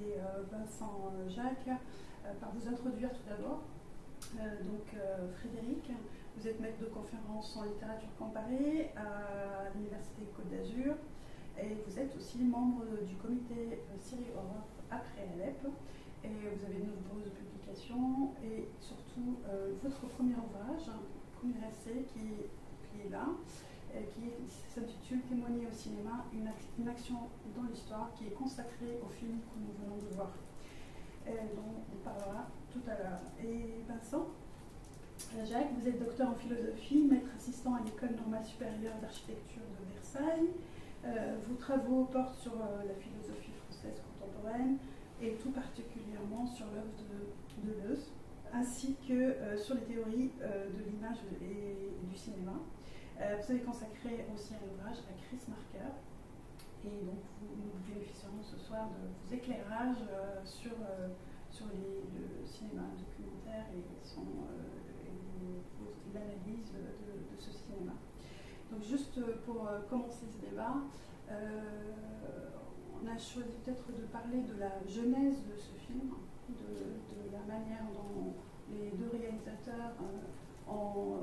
et Vincent Jacques par vous introduire tout d'abord. Frédéric, vous êtes maître de conférence en littérature comparée à l'Université Côte d'Azur et vous êtes aussi membre du comité Syrie Europe après Alep et vous avez de nombreuses publications et surtout votre premier ouvrage, premier essai qui est là, qui s'intitule Témoigner au cinéma, une action dans l'histoire qui est consacrée au film que nous venons de voir. Dont on parlera tout à l'heure. Et Vincent Jacques, vous êtes docteur en philosophie, maître assistant à l'École normale supérieure d'architecture de Versailles. Vos travaux portent sur la philosophie française contemporaine et tout particulièrement sur l'œuvre de Deleuze, ainsi que sur les théories de l'image et du cinéma. Vous avez consacré aussi un ouvrage à Chris Marker. Et donc, nous bénéficierons ce soir de vos éclairages sur le cinéma documentaire et l'analyse de ce cinéma. Donc, juste pour commencer ce débat, on a choisi peut-être de parler de la genèse de ce film, de la manière dont les deux réalisateurs ont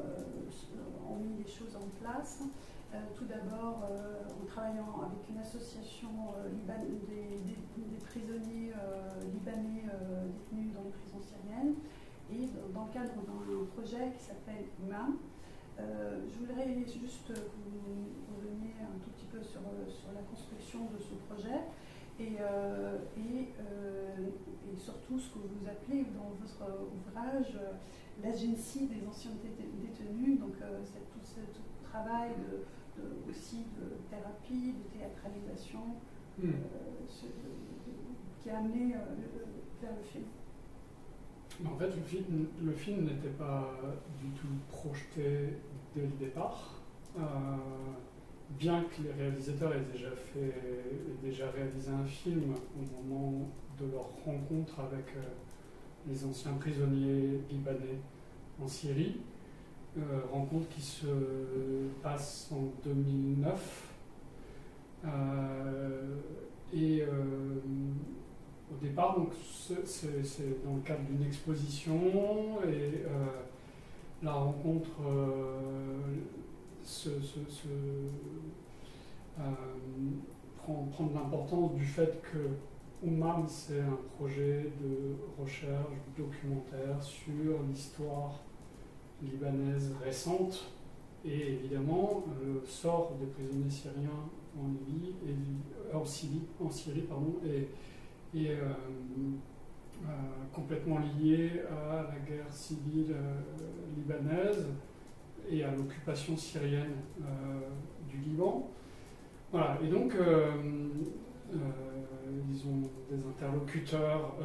mis les choses en place. Tout d'abord en travaillant avec une association des prisonniers libanais détenus dans les prisons syriennes et dans le cadre d'un projet qui s'appelle Imam. Je voudrais juste que vous reveniez un tout petit peu sur la construction de ce projet et surtout ce que vous appelez dans votre ouvrage l'agency des anciens détenus, donc tout ce travail aussi de thérapie, de théâtralisation qui a amené vers le film. En fait, le film n'était pas du tout projeté dès le départ, bien que les réalisateurs aient déjà réalisé un film au moment de leur rencontre avec les anciens prisonniers libanais en Syrie. Rencontre qui se passe en 2009 au départ donc c'est dans le cadre d'une exposition et la rencontre prend de l'importance du fait que Oumam c'est un projet de recherche documentaire sur l'histoire libanaise récente et évidemment le sort des prisonniers syriens en Libye et en Syrie est complètement lié à la guerre civile libanaise et à l'occupation syrienne du Liban. Voilà, et donc ils ont des interlocuteurs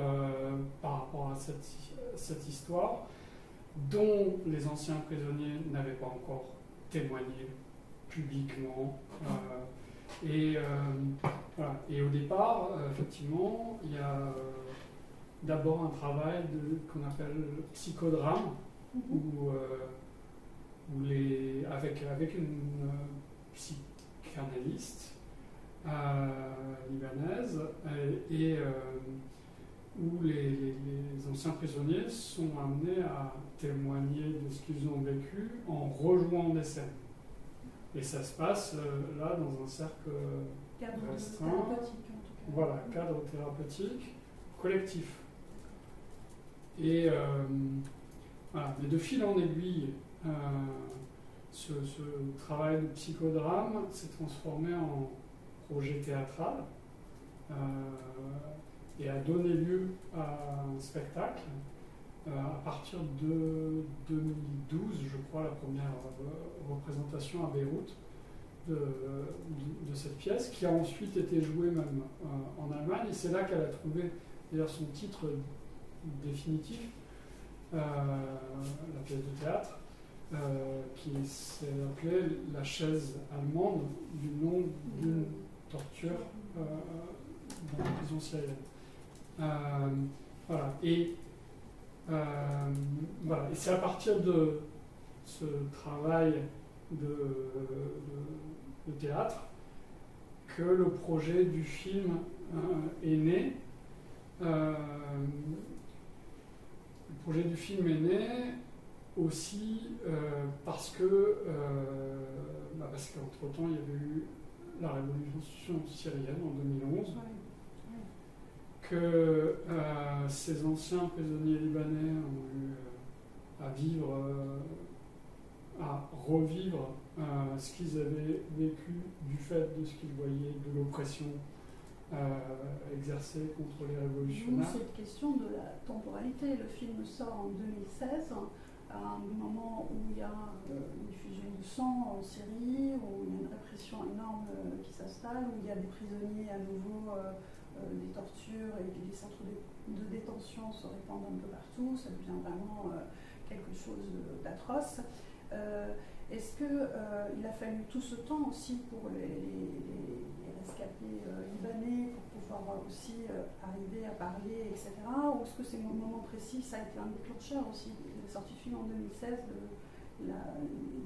par rapport à cette histoire dont les anciens prisonniers n'avaient pas encore témoigné publiquement. Voilà. Et au départ, effectivement, il y a d'abord un travail qu'on appelle le psychodrame, avec une psychanalyste libanaise où les anciens prisonniers sont amenés à témoigner de ce qu'ils ont vécu en rejouant des scènes. Et ça se passe là dans un cercle restreint. Cadre thérapeutique en tout cas. Voilà, cadre thérapeutique collectif. Et voilà. Mais de fil en aiguille, ce travail de psychodrame s'est transformé en projet théâtral. Et a donné lieu à un spectacle à partir de 2012, je crois, la première représentation à Beyrouth de cette pièce, qui a ensuite été jouée même en Allemagne, et c'est là qu'elle a trouvé d'ailleurs son titre définitif, la pièce de théâtre, qui s'est appelée La chaise allemande, du nom d'une torture dans la prison syrienne. Voilà. Et c'est à partir de ce travail de théâtre que le projet du film est né, le projet du film est né aussi parce qu'entre-temps, il y avait eu la révolution syrienne en 2011, que ces anciens prisonniers libanais ont eu à vivre, à revivre ce qu'ils avaient vécu du fait de ce qu'ils voyaient de l'oppression exercée contre les révolutionnaires. Cette question de la temporalité, le film sort en 2016, à un moment où il y a une effusion de sang en Syrie, où il y a une répression énorme qui s'installe, où il y a des prisonniers à nouveau, des tortures et des centres de détention se répandent un peu partout, ça devient vraiment quelque chose d'atroce. Est-ce qu'il a fallu tout ce temps aussi pour les rescapés libanais pour pouvoir aussi arriver à parler, etc. Ou est-ce que c'est un moment précis, ça a été un déclencheur aussi, la sortie de film en 2016, le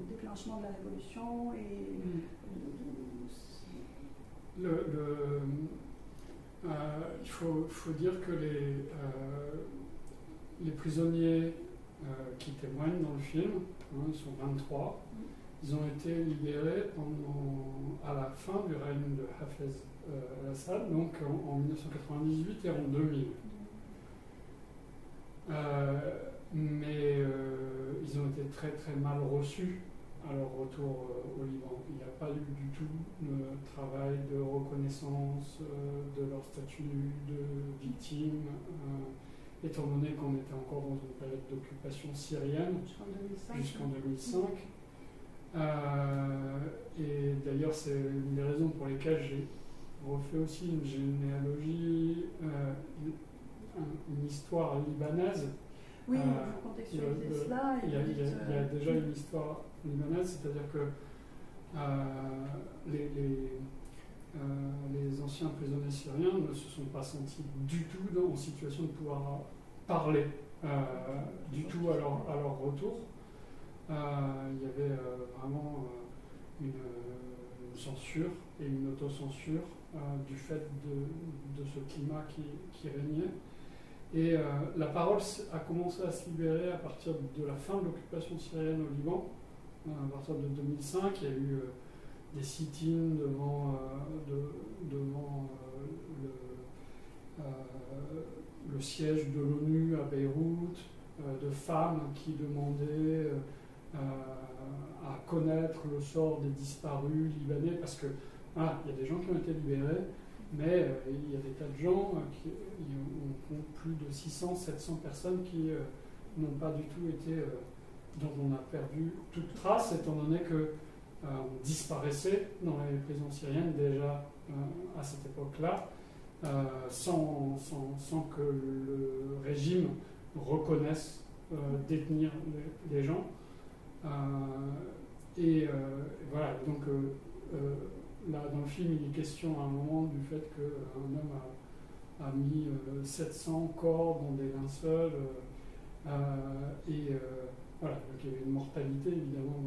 déclenchement de la révolution et il faut dire que les prisonniers qui témoignent dans le film, ils sont 23, ils ont été libérés à la fin du règne de Hafez al-Assad, donc en 1998 et en 2000. Mais ils ont été très très mal reçus à leur retour au Liban. Il n'y a pas eu du tout de travail de reconnaissance de leur statut de victime, étant donné qu'on était encore dans une période d'occupation syrienne jusqu'en 2005. Et d'ailleurs, c'est une des raisons pour lesquelles j'ai refait aussi une généalogie, une histoire libanaise. Oui, vous contextualisez cela. Il y a déjà une histoire libanaise, c'est-à-dire que les anciens prisonniers syriens ne se sont pas sentis du tout en situation de pouvoir parler du tout à leur retour. Il y avait vraiment une censure et une autocensure du fait de ce climat qui régnait. Et la parole a commencé à se libérer à partir de la fin de l'occupation syrienne au Liban. À partir de 2005, il y a eu des sit-ins devant le siège de l'ONU à Beyrouth, de femmes qui demandaient à connaître le sort des disparus libanais, parce que il y a des gens qui ont été libérés, mais il y a des tas de gens, on compte plus de 600-700 personnes qui n'ont pas du tout été, dont on a perdu toute trace, étant donné que on disparaissait dans les prisons syriennes déjà à cette époque-là, sans que le régime reconnaisse détenir les gens. Voilà, donc là, dans le film, il est question à un moment du fait qu'un homme a mis 700 corps dans des linceuls voilà, donc il y avait une mortalité évidemment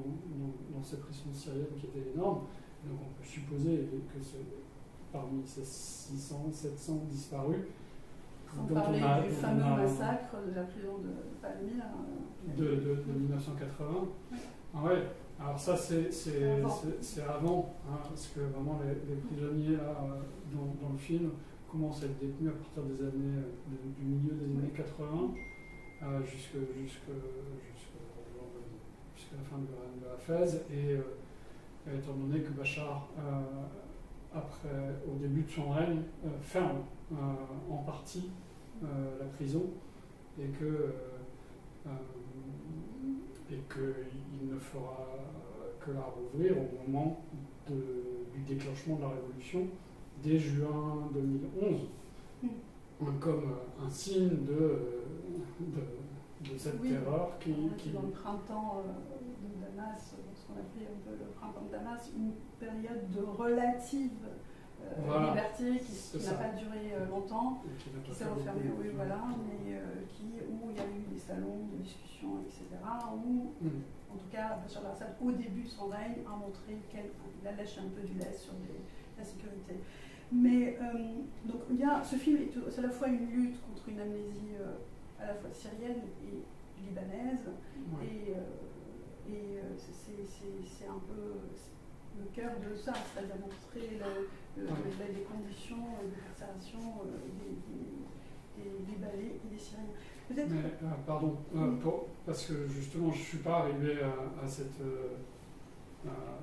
dans ces prisons syriennes qui était énorme. Donc on peut supposer que parmi ces 600-700 disparus, sans parler du fameux massacre de la prison de Palmyre de 1980. Oui. Ah ouais. Alors ça c'est avant, parce que vraiment les prisonniers là, dans le film commencent à être détenus à partir des années du milieu des années 80 jusqu'à la fin de Hafez, et étant donné que Bachar, au début de son règne, ferme en partie la prison, et qu'il ne fera que la rouvrir au moment du déclenchement de la Révolution, dès juin 2011, comme un signe de cette terreur qui... Dans le printemps de Damas, ce qu'on appelait un peu le printemps de Damas, une période de relative liberté qui n'a pas duré longtemps, qui s'est refermée, oui, voilà, mais où il y a eu des salons de discussion, etc., où, en tout cas, Bachar al-Assad, au début de son règne, a montré qu'il a lâché un peu du lest sur la sécurité. Mais donc ce film est à la fois une lutte contre une amnésie à la fois syrienne et libanaise, et c'est un peu le cœur de ça, c'est-à-dire montrer les conditions de carcération des Libanais et des Syriens. Mais, pardon, parce que justement je ne suis pas arrivé à cette...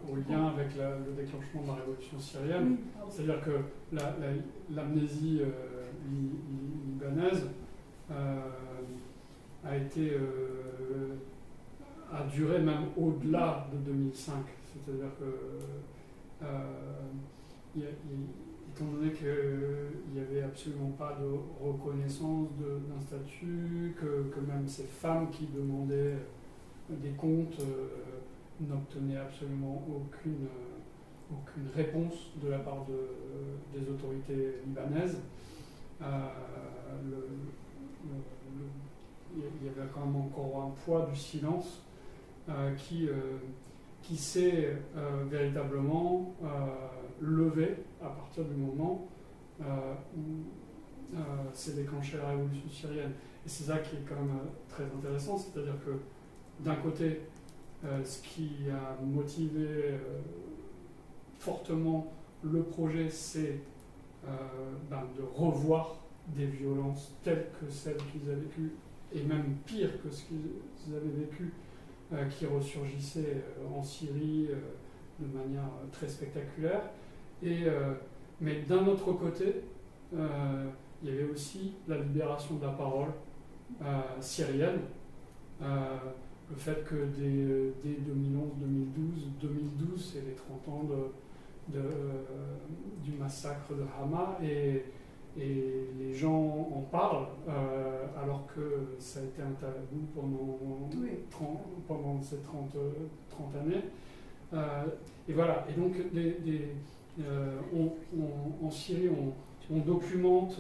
au lien avec le déclenchement de la révolution syrienne. Oui, c'est-à-dire que l'amnésie libanaise a duré même au-delà de 2005. C'est-à-dire que, étant donné qu'il n'y avait absolument pas de reconnaissance d'un statut, que même ces femmes qui demandaient des comptes n'obtenaient absolument aucune réponse de la part des autorités libanaises. Il y avait quand même encore un poids du silence qui s'est véritablement levé à partir du moment où s'est déclenchée la révolution syrienne. Et c'est ça qui est quand même très intéressant, c'est-à-dire que d'un côté, ce qui a motivé fortement le projet, c'est de revoir des violences telles que celles qu'ils avaient vécues, et même pire que ce qu'ils avaient vécu, qui ressurgissaient en Syrie de manière très spectaculaire. Mais d'un autre côté, il y avait aussi la libération de la parole syrienne. Le fait que dès 2011-2012, c'est les 30 ans du massacre de Hama, et les gens en parlent alors que ça a été un tabou pendant ces 30 années. Et voilà, et donc en Syrie, on documente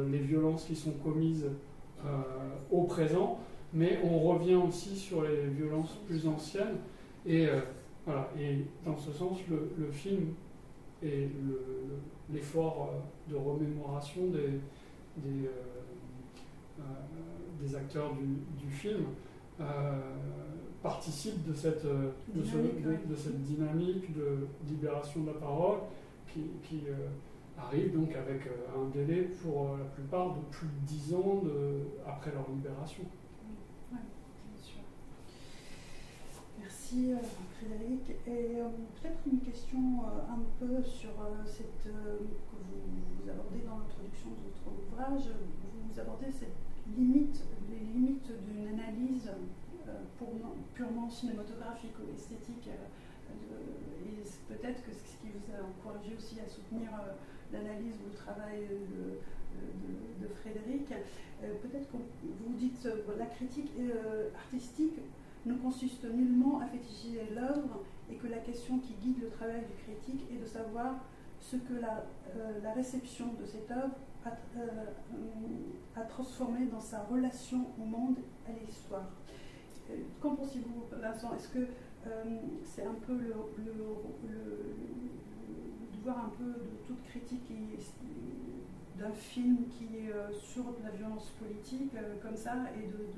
les violences qui sont commises au présent, mais on revient aussi sur les violences plus anciennes. Et voilà. Et dans ce sens, le film et l'effort de remémoration des acteurs du film participe de cette dynamique de libération de la parole qui arrive donc avec un délai pour la plupart de plus de 10 ans après leur libération. Oui, bien sûr. Merci Frédéric. Et peut-être une question un peu sur que vous abordez dans l'introduction de votre ouvrage. Vous abordez les limites d'une analyse purement cinématographique ou esthétique. Et peut-être que ce qui vous a encouragé aussi à soutenir l'analyse ou le travail de Frédéric. Peut-être que vous dites la critique artistique ne consiste nullement à fétichiser l'œuvre, et que la question qui guide le travail du critique est de savoir ce que la réception de cette œuvre a transformé dans sa relation au monde et à l'histoire. Qu'en pensez-vous, Vincent? Est-ce que c'est un peu le devoir un peu de toute critique d'un film qui est sur la violence politique comme ça, et de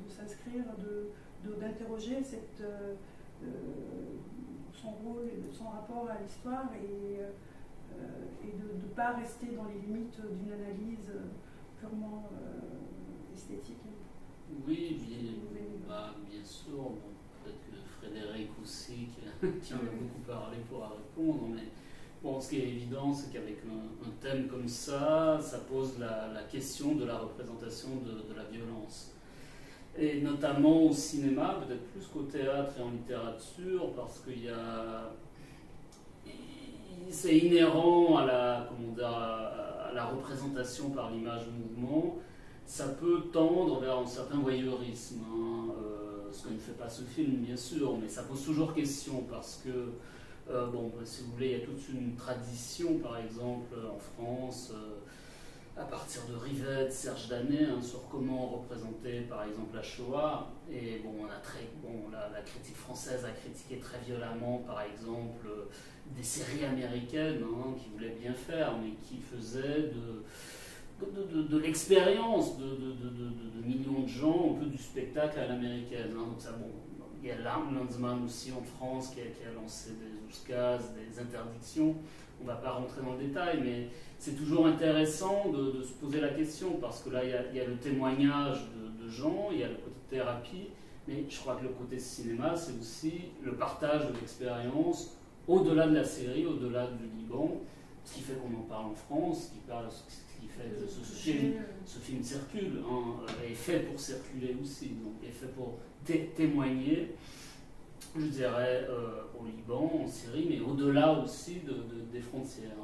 s'inscrire, d'interroger son rôle et son rapport à l'histoire, et de ne pas rester dans les limites d'une analyse purement esthétique? Oui, bien sûr. Bon, peut-être que Frédéric aussi, qui en a beaucoup parlé, pourra répondre. Mais bon, ce qui est évident, c'est qu'avec un thème comme ça pose la question de la représentation de la violence. Et notamment au cinéma, peut-être plus qu'au théâtre et en littérature, parce qu'il y a... C'est inhérent à la représentation par l'image mouvement. Ça peut tendre vers un certain voyeurisme, ce que ne fait pas ce film, bien sûr, mais ça pose toujours question, parce que, si vous voulez, il y a toute une tradition, par exemple, en France, à partir de Rivette, Serge Danet, sur comment représenter par exemple la Shoah. Et bon, la critique française a critiqué très violemment par exemple des séries américaines qui voulaient bien faire, mais qui faisaient de l'expérience de millions de gens, un peu du spectacle à l'américaine. Donc ça, bon, il y a Landsman aussi en France qui a lancé des ouskas, des interdictions. On ne va pas rentrer dans le détail, mais c'est toujours intéressant de se poser la question, parce que là, il y a le témoignage de gens, il y a le côté thérapie, mais je crois que le côté cinéma, c'est aussi le partage de l'expérience au-delà de la série, au-delà du Liban, ce qui fait qu'on en parle en France, ce qui fait que ce film circule, est fait pour circuler aussi, donc est fait pour témoigner, je dirais, au Liban, en Syrie, mais au-delà aussi des frontières.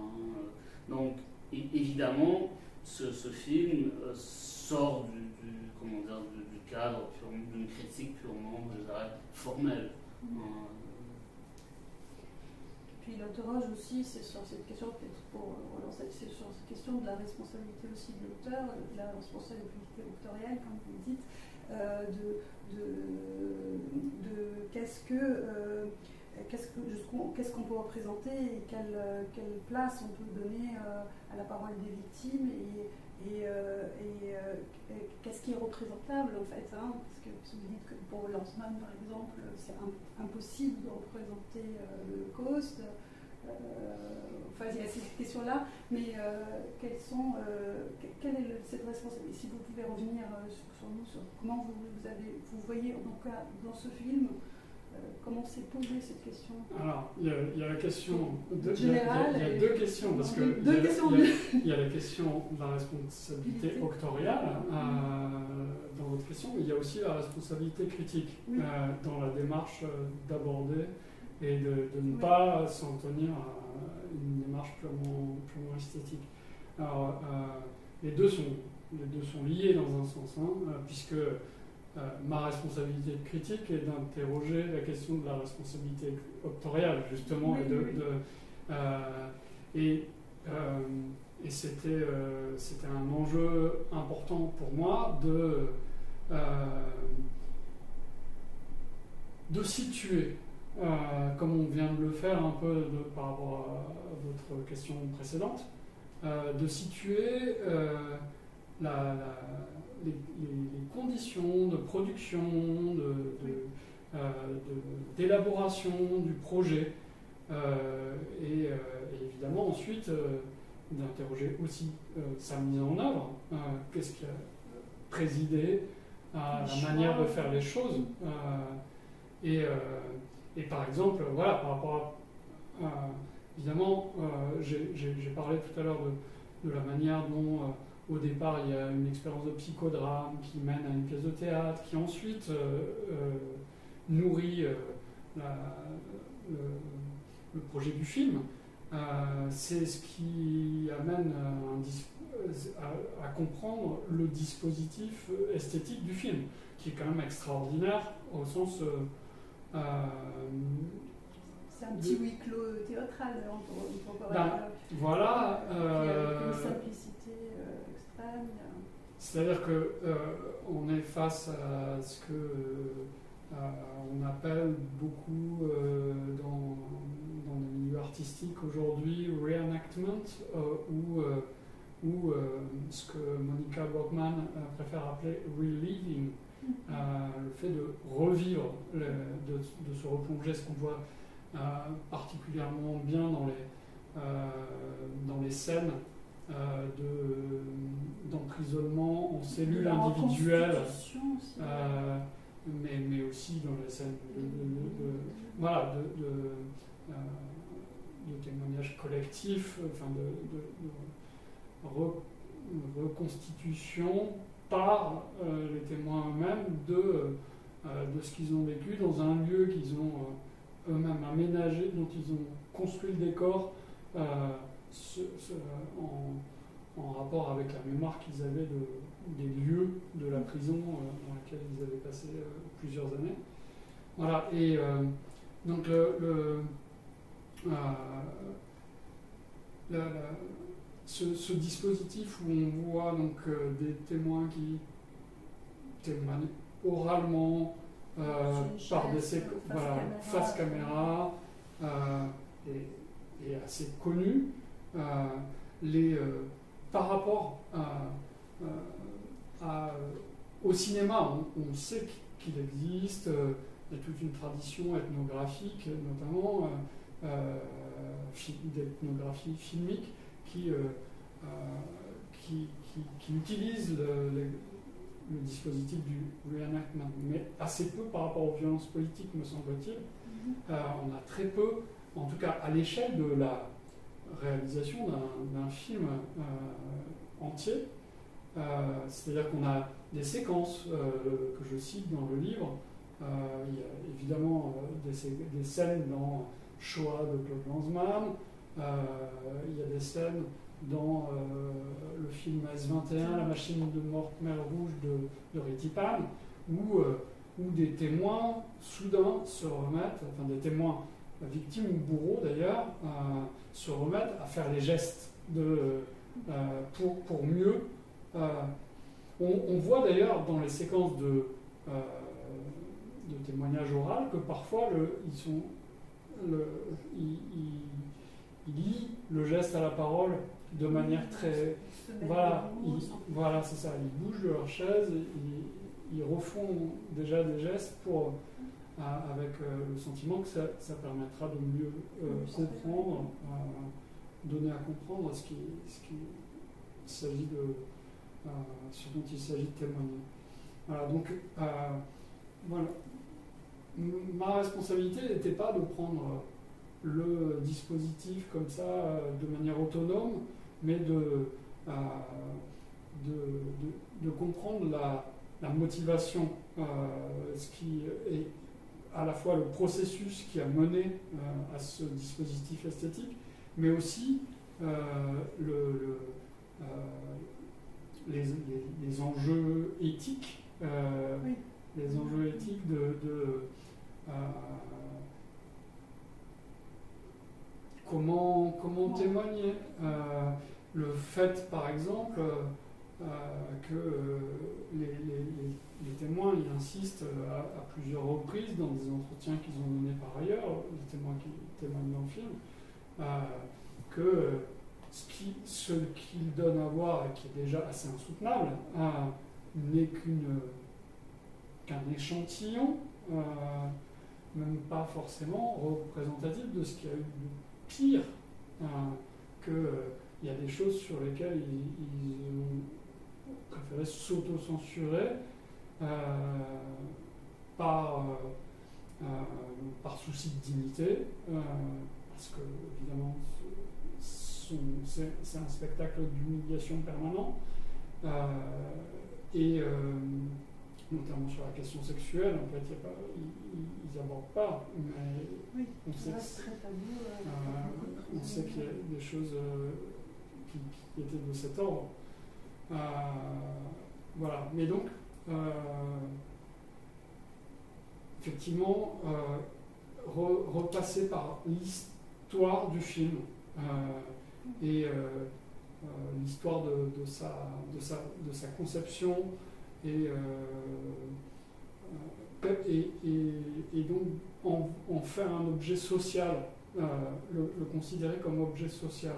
Donc, évidemment, ce film sort du cadre d'une critique purement, je dirais, formelle. Puis il interroge aussi, c'est sur cette question, peut-être pour relancer, c'est sur cette question de la responsabilité aussi de l'auteur, de la responsabilité autorielle, comme vous le dites, qu'est-ce qu'on peut représenter et quelle place on peut donner à la parole des victimes et qu'est-ce qui est représentable en fait, parce que si vous dites que pour Landsman par exemple c'est impossible de représenter l'Holocauste, enfin il y a ces questions-là, mais quelle est cette responsabilité? Si vous pouvez revenir sur comment vous voyez donc dans ce film, comment s'est posée cette question? Alors, il y a la question... générale. Il y a deux questions, parce que il y a la question de la responsabilité octoriale dans votre question, mais il y a aussi la responsabilité critique dans la démarche d'aborder et de ne pas s'en tenir à une démarche purement esthétique. Alors, les deux sont liés dans un sens, puisque ma responsabilité critique est d'interroger la question de la responsabilité octoriale, justement, et c'était un enjeu important pour moi de situer, comme on vient de le faire un peu par rapport à votre question précédente, de situer les conditions de production, d'élaboration du projet, et évidemment ensuite d'interroger aussi sa mise en œuvre, qu'est-ce qui a présidé à la manière de faire les choses, et par exemple, voilà, par rapport à, évidemment, j'ai parlé tout à l'heure de la manière dont au départ, il y a une expérience de psychodrame qui mène à une pièce de théâtre, qui ensuite nourrit le projet du film. C'est ce qui amène à comprendre le dispositif esthétique du film, qui est quand même extraordinaire au sens... c'est un petit huis clos théâtral, voilà. Une simplicité extrême. C'est-à-dire qu'on est face à ce que on appelle beaucoup dans les milieux artistiques aujourd'hui reenactment, ou ce que Monica Borgman préfère appeler reliving, le fait de revivre, de se replonger, ce qu'on voit particulièrement bien dans les scènes d'emprisonnement en cellules individuelles, mais aussi dans les scènes de témoignages collectifs, enfin de reconstitution par les témoins eux-mêmes de ce qu'ils ont vécu dans un lieu qu'ils ont eux-mêmes aménagé, dont ils ont construit le décor en rapport avec la mémoire qu'ils avaient des lieux de la prison dans laquelle ils avaient passé plusieurs années. Voilà, et donc ce dispositif où on voit donc des témoins qui témoignent oralement par des face caméra et assez connu. Par rapport au cinéma, on sait qu'il existe, il y a toute une tradition ethnographique, notamment d'ethnographie filmique, qui utilise le dispositif du reenactment, mais assez peu par rapport aux violences politiques, me semble-t-il. On a très peu, en tout cas à l'échelle de la réalisation d'un film entier. C'est-à-dire qu'on a des séquences que je cite dans le livre. Il y a évidemment des scènes dans Shoah de Claude Lanzmann, il y a des scènes dans le film S21, La machine de mer rouge de Retipan, où des témoins soudain se remettent, enfin des témoins victimes ou bourreaux d'ailleurs, se remettent à faire les gestes pour mieux. On voit d'ailleurs dans les séquences de témoignage oral que parfois ils lient le geste à la parole de manière très... Voilà, c'est ça. Ils bougent de leur chaise, ils refont déjà des gestes avec le sentiment que ça permettra de mieux comprendre, donner à comprendre ce dont il s'agit de témoigner. Voilà, donc voilà. Ma responsabilité n'était pas de prendre le dispositif comme ça de manière autonome, mais de comprendre la motivation, ce qui est à la fois le processus qui a mené à ce dispositif esthétique, mais aussi les enjeux éthiques, les enjeux éthiques comment témoigner. Le fait, par exemple, que les témoins y insistent à plusieurs reprises dans des entretiens qu'ils ont donnés par ailleurs, les témoins qui témoignent dans le film, que ce qu'ils donnent à voir, et qui est déjà assez insoutenable, n'est qu'un échantillon, même pas forcément représentatif de ce qu'il y a eu de pire, qu'il y a des choses sur lesquelles ils ont préféré s'auto-censurer par souci de dignité, parce que évidemment c'est un spectacle d'humiliation permanent, et notamment sur la question sexuelle, en fait, ils n'abordent pas, mais on sait qu'il y a des choses qui étaient de cet ordre. Voilà, mais donc, effectivement, repasser par l'histoire du film et l'histoire de sa conception et donc en faire un objet social, le considérer comme objet social,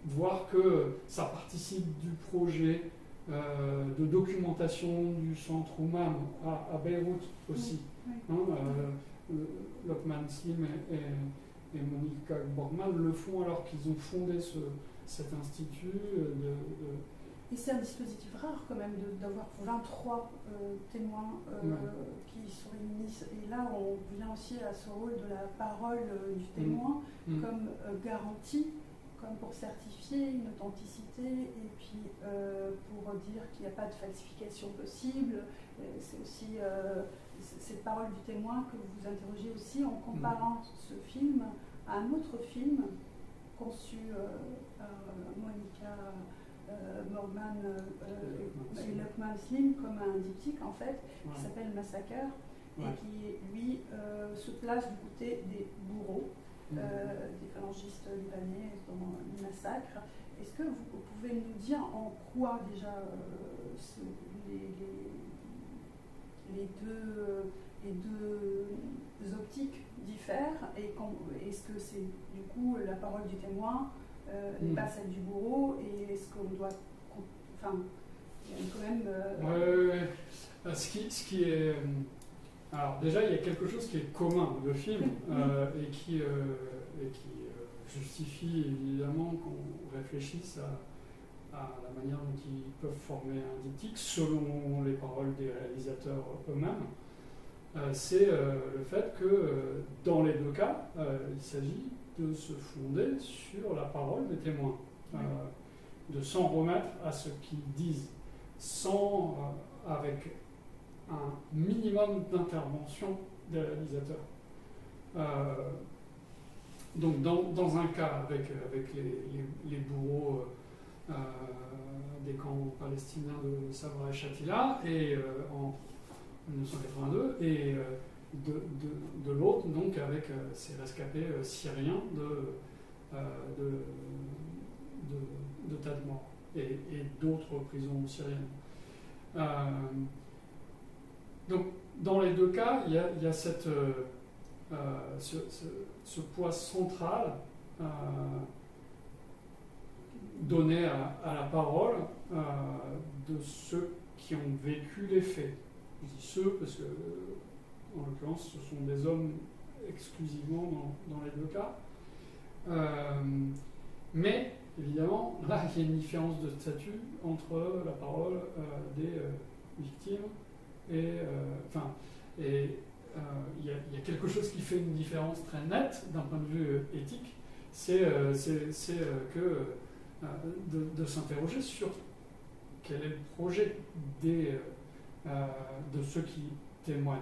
voir que ça participe du projet de documentation du centre Ouman à Beyrouth aussi. Lokman Slim et Monica Borgman le font alors qu'ils ont fondé cet institut. Et c'est un dispositif rare quand même d'avoir 23 témoins qui se réunissent. Et là, on vient aussi à ce rôle de la parole du témoin comme garantie, comme pour certifier une authenticité et puis pour dire qu'il n'y a pas de falsification possible. C'est aussi cette parole du témoin que vous interrogez aussi en comparant ce film à un autre film conçu par Monica Borgman et Lokman Slim comme un diptyque en fait, qui s'appelle Massacre, et qui lui se place du côté des bourreaux, des phalangistes libanais dans le massacre, Est-ce que vous pouvez nous dire en quoi déjà les deux optiques diffèrent et est-ce que c'est du coup la parole du témoin n'est pas celle du bourreau et est-ce qu'on doit... Enfin, il y a quand même... Ouais. Ce qui est... alors déjà, il y a quelque chose qui est commun au film et qui justifie évidemment qu'on réfléchisse à la manière dont ils peuvent former un diptyque selon les paroles des réalisateurs eux-mêmes. C'est le fait que dans les deux cas, il s'agit de se fonder sur la parole des témoins, de s'en remettre à ce qu'ils disent, avec un minimum d'intervention des réalisateurs. Donc dans un cas avec les bourreaux des camps palestiniens de Sabra et Shatila et en 1982 et de l'autre donc avec ces rescapés syriens de Tadmor et d'autres prisons syriennes. Donc dans les deux cas il y a ce poids central donné à la parole de ceux qui ont vécu les faits. Je dis ceux parce que, en l'occurrence, ce sont des hommes exclusivement dans les deux cas. Mais, évidemment, là, il y a une différence de statut entre la parole des victimes et... il y a quelque chose qui fait une différence très nette d'un point de vue éthique, c'est que de s'interroger sur quel est le projet de ceux qui témoignent.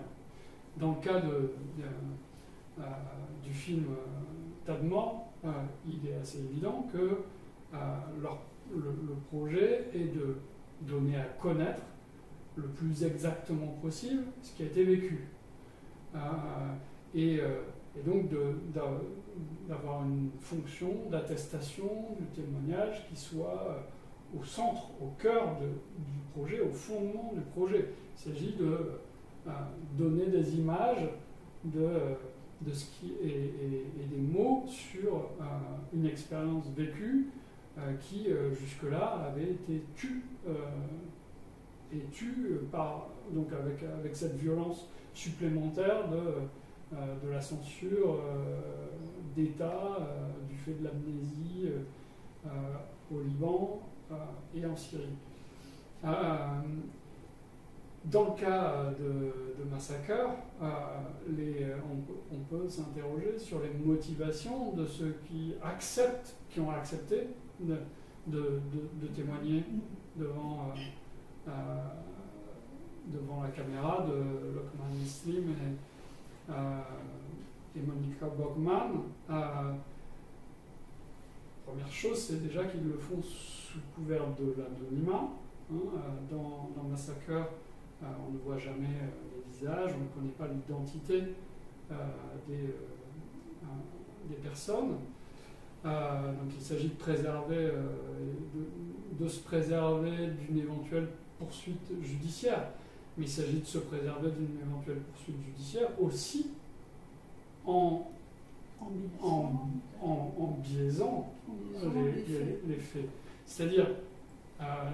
Dans le cas du film Tadmor, il est assez évident que le projet est de donner à connaître le plus exactement possible ce qui a été vécu. Et donc d'avoir une fonction d'attestation, du témoignage qui soit au centre, au cœur du projet, au fondement du projet. Il s'agit de donner des images de ce qui et des mots sur une expérience vécue qui jusque-là avait été tue donc avec cette violence supplémentaire de la censure d'État du fait de l'amnésie au Liban et en Syrie. Dans le cas de Massacre, on peut s'interroger sur les motivations de ceux qui ont accepté de témoigner devant la caméra de Lokman Islim et Monica Bogman. Première chose, c'est déjà qu'ils le font sous couvert de l'anonymat. Dans Massacre, on ne voit jamais les visages, on ne connaît pas l'identité des personnes. Donc il s'agit de préserver, de se préserver d'une éventuelle poursuite judiciaire. Mais il s'agit de se préserver d'une éventuelle poursuite judiciaire aussi en biaisant les faits. C'est-à-dire,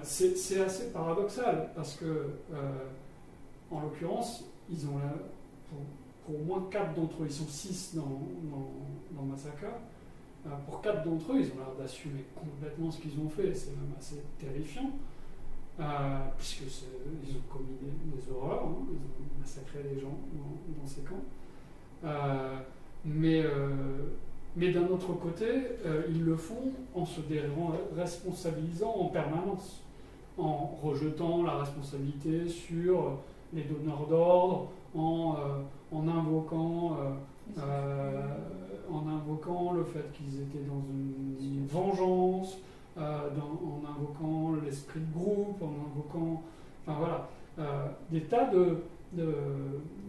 c'est assez paradoxal parce que, en l'occurrence, ils ont pour au moins 4 d'entre eux, ils sont 6 dans Massacre. Pour 4 d'entre eux, ils ont l'air d'assumer complètement ce qu'ils ont fait. C'est même assez terrifiant. Puisqu'ils ont commis des horreurs, ils ont massacré les gens dans ces camps. Mais d'un autre côté, ils le font en se déresponsabilisant en permanence, en rejetant la responsabilité sur les donneurs d'ordre, en invoquant le fait qu'ils étaient dans une vengeance, en invoquant l'esprit de groupe, en invoquant, des tas de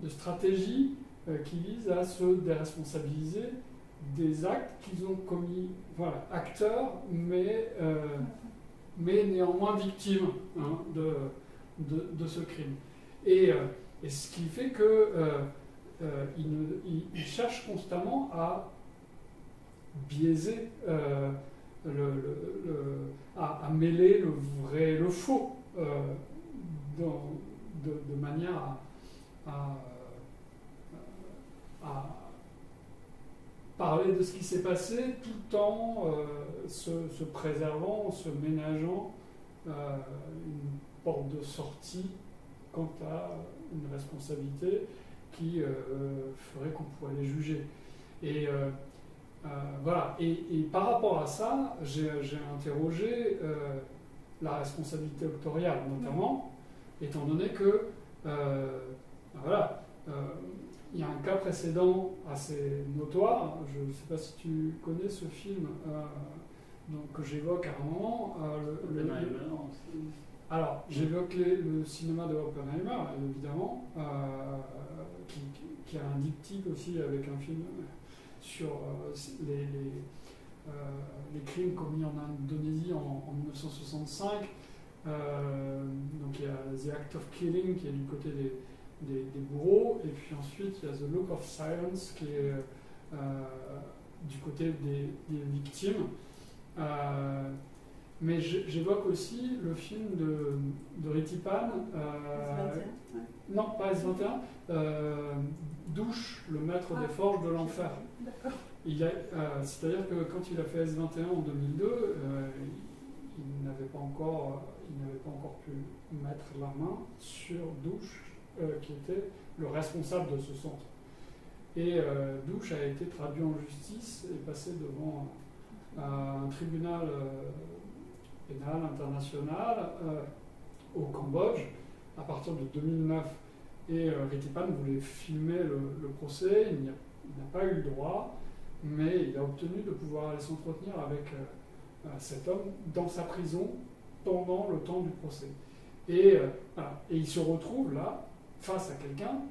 stratégies qui visent à se déresponsabiliser des actes qu'ils ont commis, voilà, acteurs, mais néanmoins victimes hein, de ce crime. Et ce qui fait que il cherche constamment à biaiser, à mêler le vrai et le faux, de manière à parler de ce qui s'est passé tout en se préservant, en se ménageant une porte de sortie quant à une responsabilité qui ferait qu'on pourrait les juger. Et voilà. Et par rapport à ça, j'ai interrogé la responsabilité autoriale, notamment, étant donné que voilà, il y a un cas précédent assez notoire. Je ne sais pas si tu connais ce film donc, que j'évoque à un moment. Alors, j'évoque le cinéma de Oppenheimer, évidemment, qui a un diptyque aussi avec un film sur les crimes commis en Indonésie en 1965. Donc il y a The Act of Killing qui est du côté des bourreaux, et puis ensuite il y a The Look of Silence qui est du côté des victimes. Mais j'évoque aussi le film de Ritipan. Non, pas S21. Douche, le maître des forges de l'enfer. C'est-à-dire que quand il a fait S21 en 2002, il n'avait pas encore pu mettre la main sur Douche, qui était le responsable de ce centre. Et Douche a été traduit en justice et passé devant un tribunal pénal international au Cambodge à partir de 2009. Et Ritipan voulait filmer le procès, il n'a pas eu le droit, mais il a obtenu de pouvoir aller s'entretenir avec cet homme dans sa prison pendant le temps du procès. Et il se retrouve là, face à quelqu'un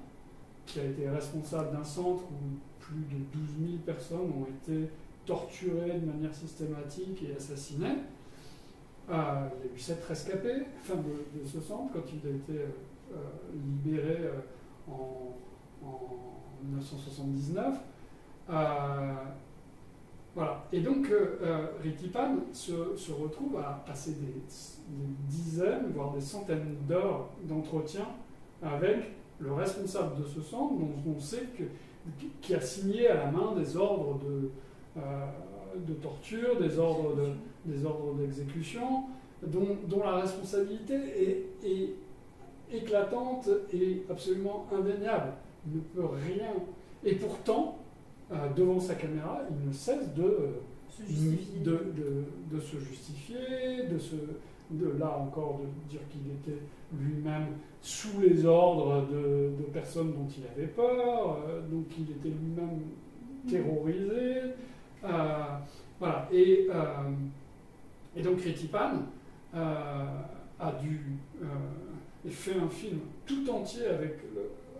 qui a été responsable d'un centre où plus de 12 000 personnes ont été torturées de manière systématique et assassinées. Il y a eu 7 rescapés de ce centre quand il a été libéré en 1979. Voilà. Et donc, Ritipan se retrouve à passer des dizaines, voire des centaines d'heures d'entretien avec le responsable de ce centre, dont on sait qui a signé à la main des ordres de torture, des ordres d'exécution, dont la responsabilité est éclatante et absolument indéniable. Il ne peut rien. Et pourtant, devant sa caméra, il ne cesse de se justifier, là encore de dire qu'il était lui-même sous les ordres de personnes dont il avait peur, donc il était lui-même terrorisé. Voilà. Et donc Ritipan a fait un film tout entier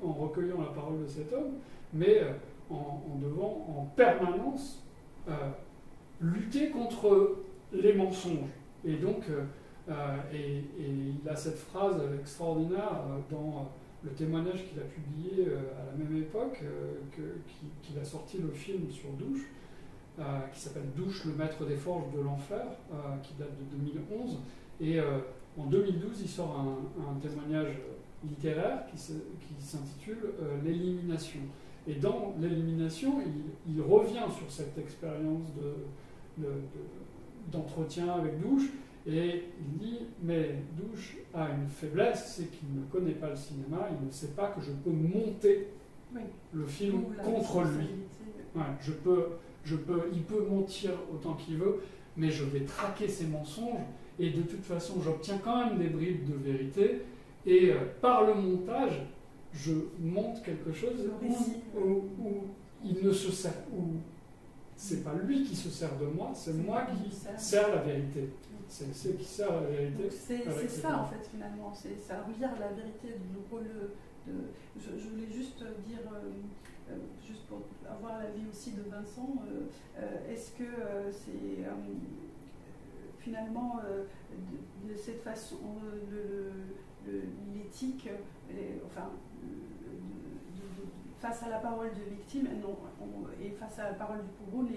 en recueillant la parole de cet homme, mais en devant en permanence lutter contre les mensonges. Et donc, il a cette phrase extraordinaire dans le témoignage qu'il a publié à la même époque, qu'il a sorti le film sur Douche, qui s'appelle Douche, le maître des forges de l'enfer, qui date de 2011. Et en 2012, il sort un témoignage littéraire qui s'intitule L'élimination. Et dans l'élimination, il revient sur cette expérience d'entretien avec Douche, et il dit, mais Douche a une faiblesse, c'est qu'il ne connaît pas le cinéma, il ne sait pas que je peux monter le film contre lui. Ouais, il peut mentir autant qu'il veut, mais je vais traquer ses mensonges, et de toute façon, j'obtiens quand même des bribes de vérité, et par le montage, je monte quelque chose où il ne se sert, où c'est pas lui qui se sert de moi, c'est moi qui sert la vérité. C'est qui sert la vérité. C'est ça en fait finalement, c'est relire la vérité du rôle de. Je voulais juste dire, juste pour avoir l'avis aussi aussi de Vincent. Est-ce que c'est finalement de cette façon, l'éthique, face à la parole de victime et face à la parole du bourreau,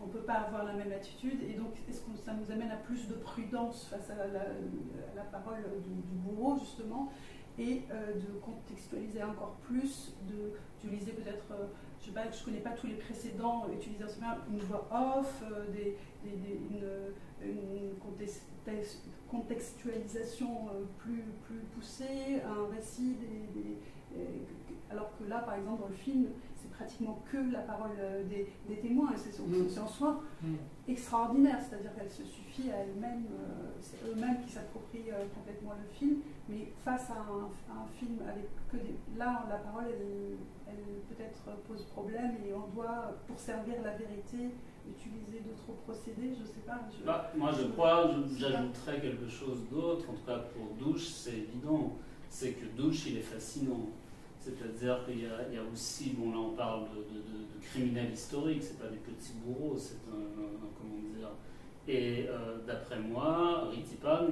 on ne peut pas avoir la même attitude, et donc est-ce que ça nous amène à plus de prudence face à la parole du bourreau, justement, et de contextualiser encore plus, d'utiliser peut-être, je ne sais pas, je ne connais pas tous les précédents, utiliser une voix off, une contextualisation plus poussée, un récit, alors que là, par exemple, dans le film, c'est pratiquement que la parole des témoins, et c'est en soi extraordinaire, c'est-à-dire qu'elle se suffit à elle-même, c'est eux-mêmes qui s'approprient complètement le film, mais face à un film avec que là, la parole, elle peut-être pose problème, et on doit, pour servir la vérité, utiliser d'autres procédés, je ne sais pas. Moi, je crois, j'ajouterais quelque chose d'autre, en tout cas pour Douche, c'est évident, c'est que Douche, il est fascinant. C'est-à-dire qu'il y a aussi, bon là on parle de criminels historiques, c'est pas des petits bourreaux, c'est comment dire. Et d'après moi, Ritipan,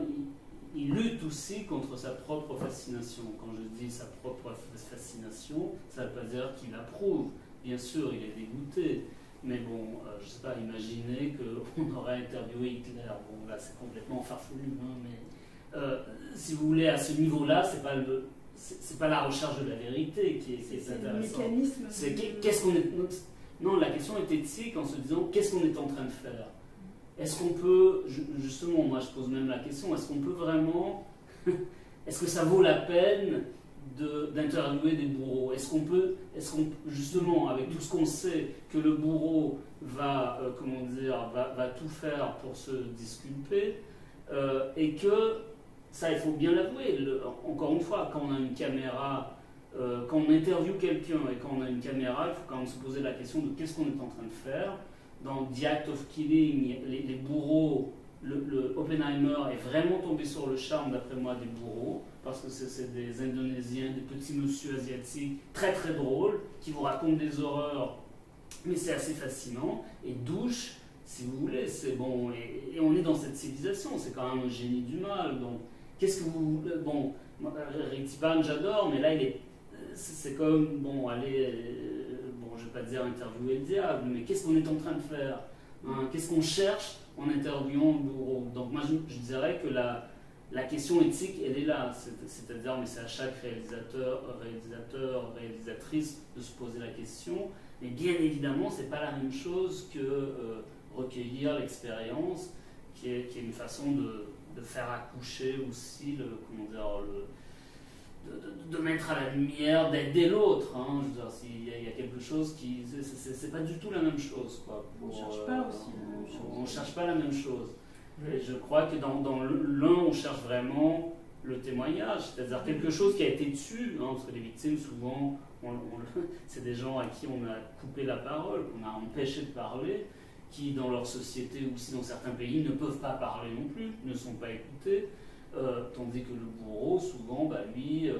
il lutte aussi contre sa propre fascination. Quand je dis sa propre fascination, ça ne veut pas dire qu'il approuve. Bien sûr, il est dégoûté. Mais bon, je ne sais pas, imaginez qu'on aurait interviewé Hitler. Bon, là, c'est complètement farfelu, hein, mais si vous voulez, à ce niveau-là, c'est pas la recherche de la vérité qui est intéressante. C'est qu'est-ce qu'on est. Non, la question est éthique en se disant qu'est-ce qu'on est en train de faire. Est-ce qu'on peut, justement, moi je pose même la question, est-ce qu'on peut vraiment, est-ce que ça vaut la peine d'interviewer des bourreaux? Est-ce qu'on justement, avec tout ce qu'on sait, que le bourreau va tout faire pour se disculper, et que, ça il faut bien l'avouer, encore une fois, quand on a une caméra, quand on interviewe quelqu'un et quand on a une caméra, il faut quand même se poser la question de qu'est-ce qu'on est en train de faire. Dans The Act of Killing, les bourreaux, le Oppenheimer est vraiment tombé sur le charme, d'après moi, des bourreaux, parce que c'est des Indonésiens, des petits monsieur asiatiques, très très drôles, qui vous racontent des horreurs, mais c'est assez fascinant. Et Douche, si vous voulez, c'est bon, et on est dans cette civilisation, c'est quand même un génie du mal, donc qu'est-ce que vous... Bon, Ritipan, j'adore, mais là, c'est comme, bon, allez... je ne vais pas dire interviewer le diable, mais qu'est-ce qu'on est en train de faire, hein? Qu'est-ce qu'on cherche en interviewant le bourreau? Donc moi je dirais que la question éthique, elle est là, c'est-à-dire, mais c'est à chaque réalisatrice de se poser la question, mais bien évidemment c'est pas la même chose que recueillir l'expérience, qui est une façon de faire accoucher aussi de mettre à la lumière, d'aider l'autre. Hein. Je veux dire, s'il y a quelque chose qui... C'est pas du tout la même chose. Quoi. On ne cherche pas aussi la même chose. On ne cherche pas la même chose. Et je crois que dans l'un, on cherche vraiment le témoignage, c'est-à-dire quelque chose qui a été tué, hein, parce que les victimes, souvent, c'est des gens à qui on a coupé la parole, qu'on a empêché de parler, qui, dans leur société ou aussi dans certains pays, ne peuvent pas parler non plus, ne sont pas écoutés. Tandis que le bourreau, souvent, lui,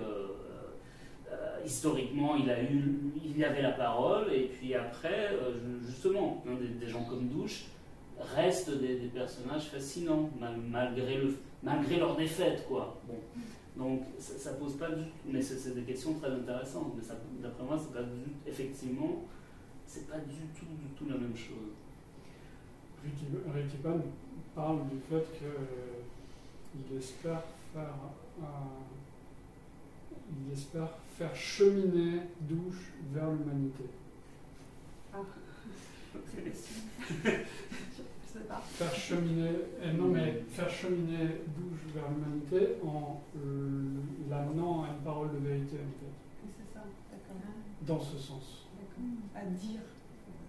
historiquement, il avait la parole, et puis après, justement, des gens comme Douche restent des personnages fascinants, malgré leur défaite, quoi. Bon. Donc, ça pose pas du tout, mais c'est des questions très intéressantes, mais d'après moi, c'est pas effectivement, c'est pas du tout la même chose. Ritipan parle du fait que il espère faire cheminer Douche vers l'humanité. Ah, je sais pas. Faire cheminer Douche vers l'humanité en l'amenant à une parole de vérité, en fait. C'est ça, d'accord. Dans ce sens. D'accord. À dire,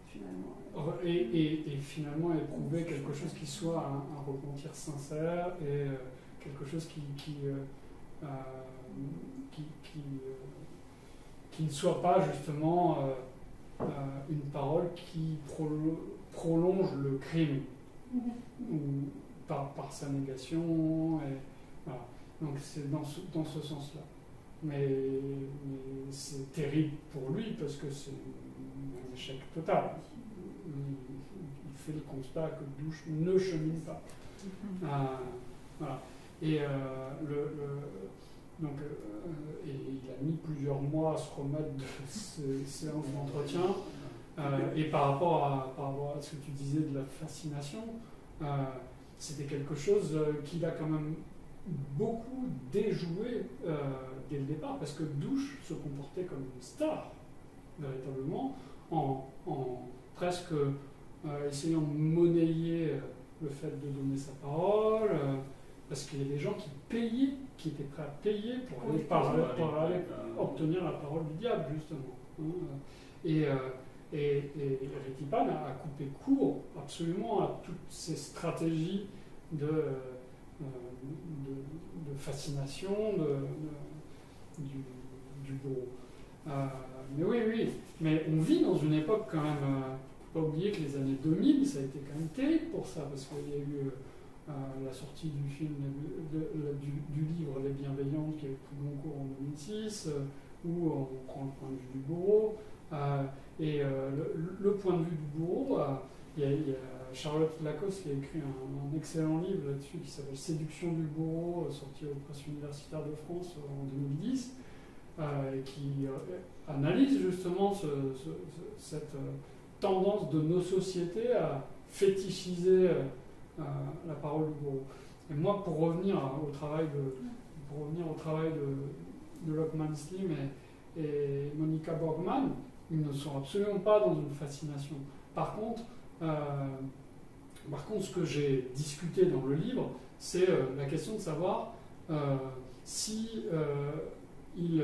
finalement. Et finalement éprouver quelque chose qui soit un repentir sincère et quelque chose qui ne soit pas justement une parole qui prolonge le crime ou par sa négation. Et, voilà. Donc c'est dans ce sens-là. Mais c'est terrible pour lui parce que c'est un échec total. Il fait le constat que Douche ne chemine pas. Voilà. Et, et il a mis plusieurs mois à se remettre de ces séances d'entretien. Et par rapport à ce que tu disais de la fascination, c'était quelque chose qu'il a quand même beaucoup déjoué dès le départ, parce que Douche se comportait comme une star, véritablement, en presque essayant de monnayer le fait de donner sa parole, parce qu'il y a des gens qui étaient prêts à payer pour aller obtenir la parole du diable, justement. Et Retipan a coupé court absolument à toutes ces stratégies de fascination du bourreau. Mais oui, mais on vit dans une époque quand même, faut pas oublier que les années 2000, ça a été quand même terrible pour ça, parce qu'il y a eu la sortie du film, du livre Les Bienveillantes qui a eu le prix Goncourt en 2006, où on prend le point de vue du bourreau. Et le point de vue du bourreau, il y a Charlotte Lacoste qui a écrit un excellent livre là-dessus qui s'appelle Séduction du bourreau, sorti aux presses universitaires de France en 2010, et qui analyse justement cette tendance de nos sociétés à fétichiser la parole du bourreau. Et moi, pour revenir au travail de Lockman Slim et Monica Borgman, ils ne sont absolument pas dans une fascination. Par contre, ce que j'ai discuté dans le livre, c'est la question de savoir si ils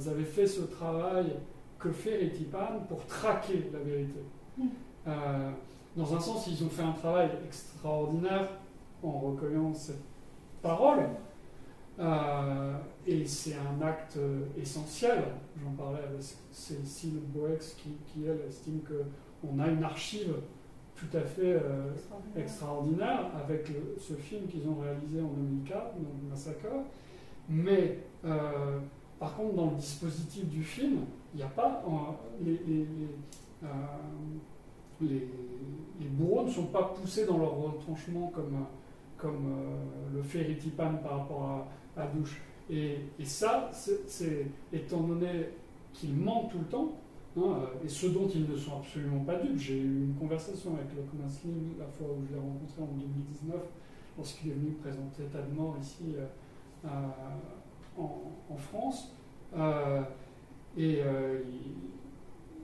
avaient fait ce travail que fait Retipan pour traquer la vérité. Dans un sens, ils ont fait un travail extraordinaire en recueillant cette parole. Et c'est un acte essentiel. J'en parlais avec Cécile Boex qui elle, estime qu'on a une archive tout à fait extraordinaire avec ce film qu'ils ont réalisé en 2004, donc Massacre. Mais par contre, dans le dispositif du film, il n'y a pas les bourreaux ne sont pas poussés dans leur retranchement comme le fait Retipan par rapport à Douche. Et ça, c'est étant donné qu'ils mentent tout le temps, et ce dont ils ne sont absolument pas dupes. J'ai eu une conversation avec Lockman Slim la fois où je l'ai rencontré en 2019, lorsqu'il est venu présenter Tadmor ici en France.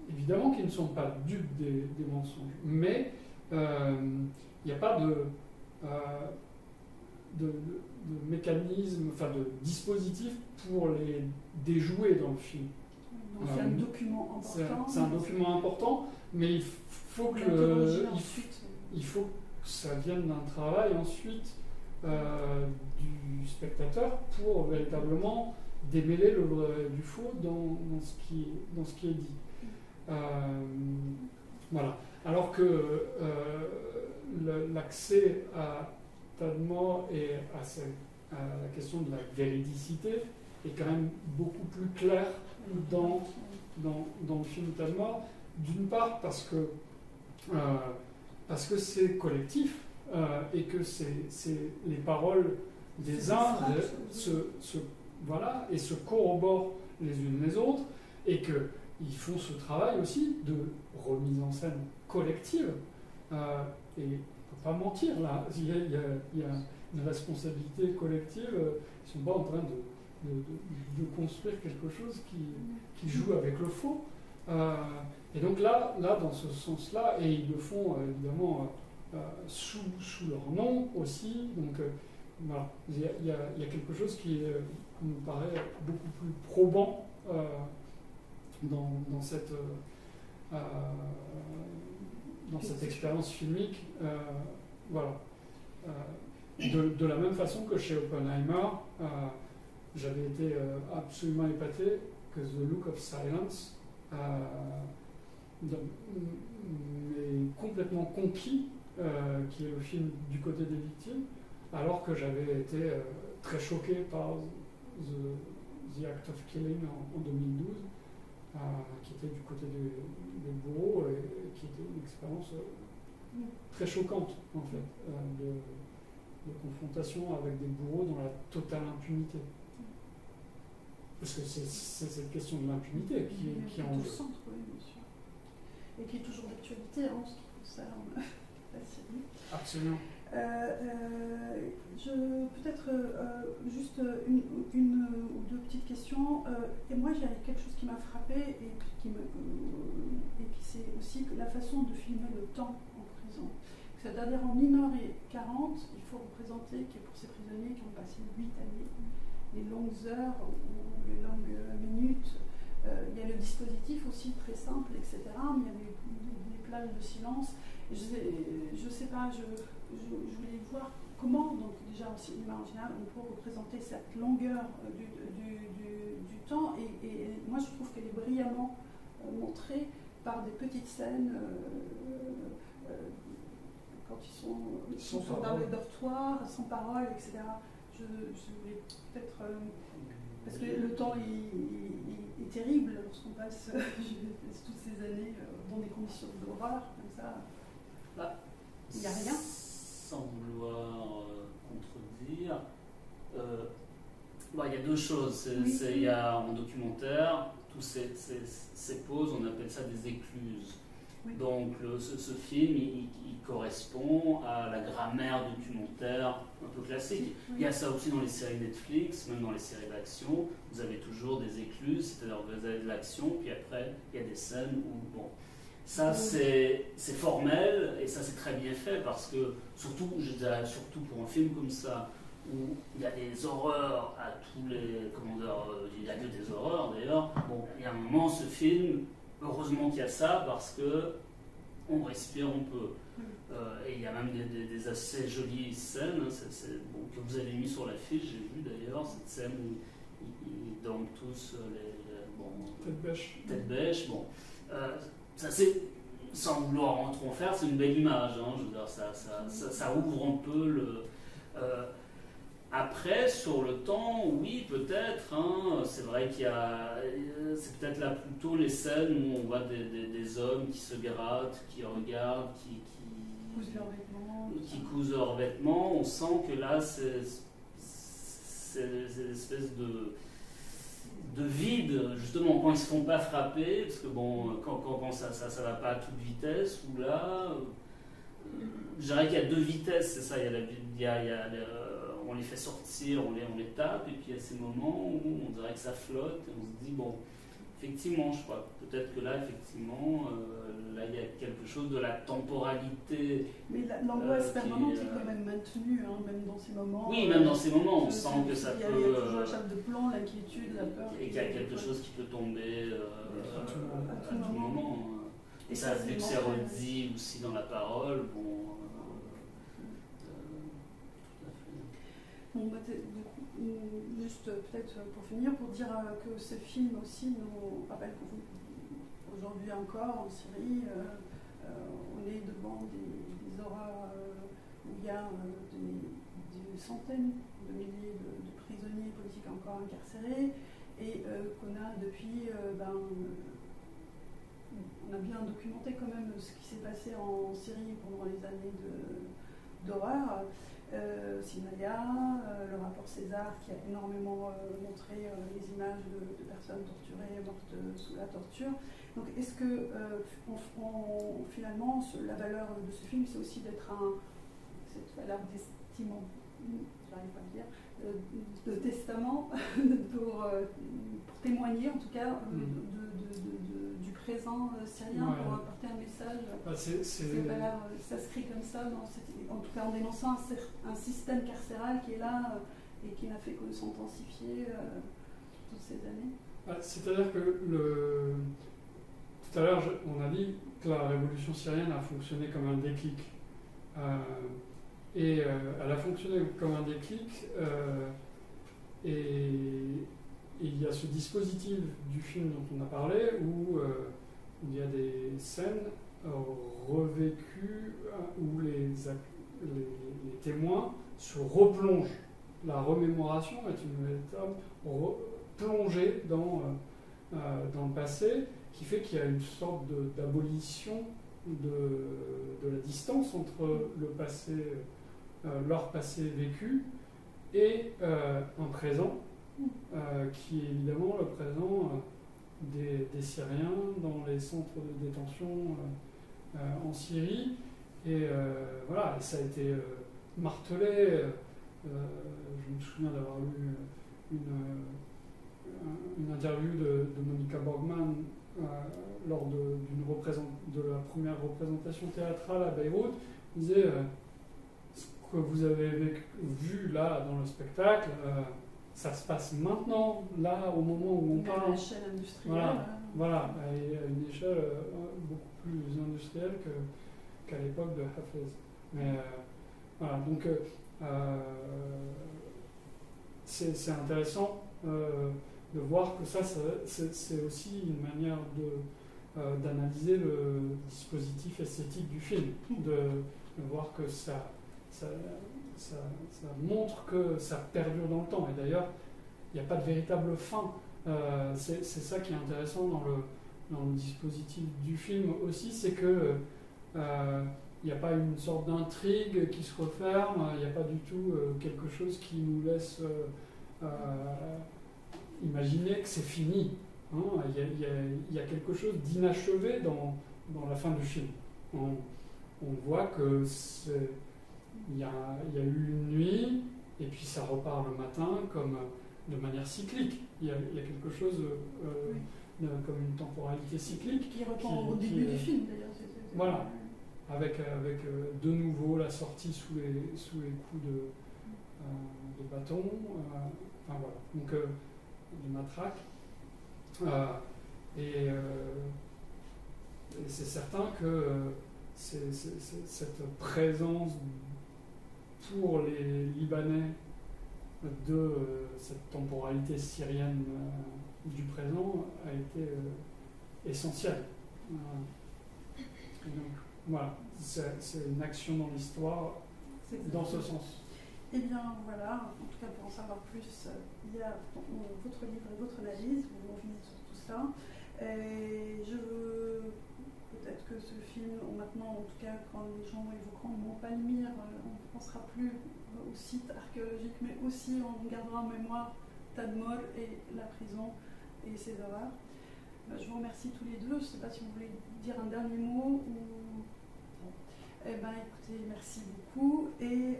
Évidemment qu'ils ne sont pas dupes des mensonges, mais il n'y a pas de mécanisme, enfin de dispositif pour les déjouer dans le film. Donc c'est un document important. C'est un document important, mais il faut que ça vienne d'un travail ensuite du spectateur pour véritablement démêler le vrai du faux dans ce qui est dit. Voilà. Alors que l'accès à Tadmor et à la question de la véridicité est quand même beaucoup plus clair dans le film Tadmor. D'une part parce que c'est collectif et que c'est les paroles des uns et se corroborent les unes les autres, et qu'ils font ce travail aussi de remise en scène collective. Et il ne faut pas mentir, là, il y a une responsabilité collective. Ils ne sont pas en train de construire quelque chose qui joue avec le faux. Et donc là, dans ce sens-là, et ils le font évidemment sous leur nom aussi. Donc voilà, il y a quelque chose qui me paraît beaucoup plus probant dans cette expérience filmique. Voilà. De la même façon que chez Oppenheimer, j'avais été absolument épaté que The Look of Silence m'ait complètement conquis, qui est le film Du côté des victimes, alors que j'avais été très choqué par The Act of Killing en 2012, qui était du côté des bourreaux, été une expérience très choquante, en fait, de confrontation avec des bourreaux dans la totale impunité. Parce que c'est cette question de l'impunité qui est en au jeu. centre, oui, bien sûr. Et qui est toujours d'actualité en ce qui concerne la Syrie. Absolument. Peut-être juste une ou deux petites questions. Et moi, il y a quelque chose qui m'a frappée et qui c'est aussi la façon de filmer le temps en prison. C'est-à-dire en 1h40, il faut représenter que pour ces prisonniers qui ont passé 8 années, les longues heures ou les longues minutes, il y a le dispositif aussi très simple, etc. Mais il y a des plages de silence. Je sais pas, je voulais voir comment, donc déjà au cinéma en général, on peut représenter cette longueur du temps. Et moi, je trouve qu'elle est brillamment montrée par des petites scènes. Quand ils sont dans le dortoir, sans parole, etc. Je voulais peut-être... parce que le temps est terrible lorsqu'on passe toutes ces années dans des conditions d'horreur, comme ça. Il n'y a rien. Sans vouloir contredire, il y a deux choses. Il y a en documentaire, tous ces pauses, on appelle ça des écluses. Oui. Donc ce film, il correspond à la grammaire documentaire un peu classique. Oui. Il y a ça aussi dans les séries Netflix, même dans les séries d'action. Vous avez toujours des écluses, c'est-à-dire que vous avez de l'action, puis après, il y a des scènes où... Bon, ça, c'est formel, et ça, c'est très bien fait, parce que, surtout pour un film comme ça, où il y a des horreurs à tous les... il y a que des horreurs, d'ailleurs. Bon, il y a un moment, ce film... Heureusement qu'il y a ça parce que on respire un peu. Et il y a même des assez jolies scènes que vous avez mis sur l'affiche, j'ai vu d'ailleurs, cette scène où ils dorment tous tête bêche. Bon. Ça c'est, sans vouloir trop en faire, c'est une belle image. Hein, je veux dire, ça ouvre un peu le... Après, sur le temps, oui, peut-être. Hein, c'est vrai qu'il y a... C'est peut-être là plutôt les scènes où on voit des hommes qui se grattent, qui regardent, qui cousent leurs vêtements. On sent que là, c'est une espèce de vide, justement, quand ils ne se font pas frapper, parce que bon, quand ça va pas à toute vitesse, ou là... je dirais qu'il y a deux vitesses, c'est ça. On les fait sortir, on les tape, et puis il y a ces moments où on dirait que ça flotte, et on se dit, bon, effectivement, je crois, peut-être que là, effectivement, là, il y a quelque chose de la temporalité. Mais l'angoisse permanente est quand même maintenue, hein, même dans ces moments. Oui, même dans ces moments, on sent que ça peut... Il y a toujours la chape de plomb, l'inquiétude, la peur. Et qu'il y a quelque chose qui peut tomber à tout moment. Et ça, vu que c'est redit aussi dans la parole, bon... Bon, juste peut-être pour finir, pour dire que ce film aussi nous rappelle qu'aujourd'hui encore en Syrie, on est devant des horreurs où il y a des centaines de milliers de prisonniers politiques encore incarcérés et qu'on a depuis, on a bien documenté quand même ce qui s'est passé en Syrie pendant les années d'horreur. Sinaya, le rapport César qui a énormément montré les images de personnes torturées, mortes sous la torture. Donc est-ce que finalement la valeur de ce film c'est aussi d'être cette valeur d'estimant, j'arrive pas à le dire, de testament pour témoigner en tout cas du présent syrien, ouais. Pour apporter un message. Ça s'inscrit comme ça, en tout cas en dénonçant un système carcéral qui est là et qui n'a fait que s'intensifier toutes ces années. C'est-à-dire que tout à l'heure on a dit que la révolution syrienne a fonctionné comme un déclic. Et elle a fonctionné comme un déclic et il y a ce dispositif du film dont on a parlé où il y a des scènes revécues où les témoins se replongent. La remémoration est une méthode plongée dans le passé qui fait qu'il y a une sorte d'abolition de la distance entre le passé, leur passé vécu et un présent, qui est évidemment le présent des Syriens dans les centres de détention en Syrie. Et voilà, ça a été martelé. Je me souviens d'avoir lu une interview de Monica Borgman lors de la première représentation théâtrale à Beyrouth. Elle disait ce que vous avez vu là dans le spectacle, ça se passe maintenant, là, au moment où on parle. À l'échelle industrielle. Voilà, à une échelle beaucoup plus industrielle qu'à l'époque de Hafez. Mais voilà, donc c'est intéressant de voir que ça c'est aussi une manière d'analyser le dispositif esthétique du film, de voir que ça montre que ça perdure dans le temps. Et d'ailleurs, il n'y a pas de véritable fin. C'est ça qui est intéressant dans le dispositif du film aussi, c'est que il n'y a pas une sorte d'intrigue qui se referme, il n'y a pas du tout quelque chose qui nous laisse imaginer que c'est fini. Hein. Il y a quelque chose d'inachevé dans la fin du film. On voit que il y a eu une nuit, et puis ça repart le matin comme de manière cyclique. Il y a quelque chose comme une temporalité cyclique. Qui reprend au début du film d'ailleurs. Voilà. Avec de nouveau la sortie sous les coups de bâton, enfin voilà, donc de matraque. Et c'est certain que cette présence pour les Libanais de cette temporalité syrienne du présent a été essentielle. Donc, voilà, c'est une action dans l'histoire dans ce sens. Eh bien voilà, en tout cas pour en savoir plus, il y a votre livre et votre analyse, vous revenez sur tout ça. Et je veux peut-être que ce film, maintenant en tout cas quand les gens évoqueront le mot Palmyre, on ne pensera plus au site archéologique, mais aussi on gardera en mémoire Tadmor et la prison et ses horreurs. Je vous remercie tous les deux. Je ne sais pas si vous voulez dire un dernier mot ou... Eh bien, écoutez, merci beaucoup. Et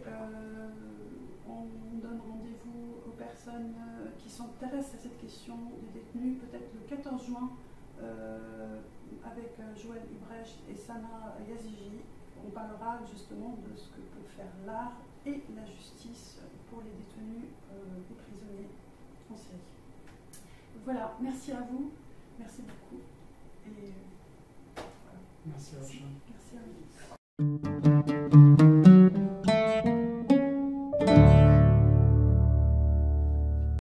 on donne rendez-vous aux personnes qui s'intéressent à cette question des détenus, peut-être le 14 juin, avec Joël Ibrecht et Sana Yazigi. On parlera justement de ce que peut faire l'art et la justice pour les détenus et prisonniers en Syrie. Voilà, merci à vous. Merci beaucoup. Et voilà. Merci à vous. Merci à vous.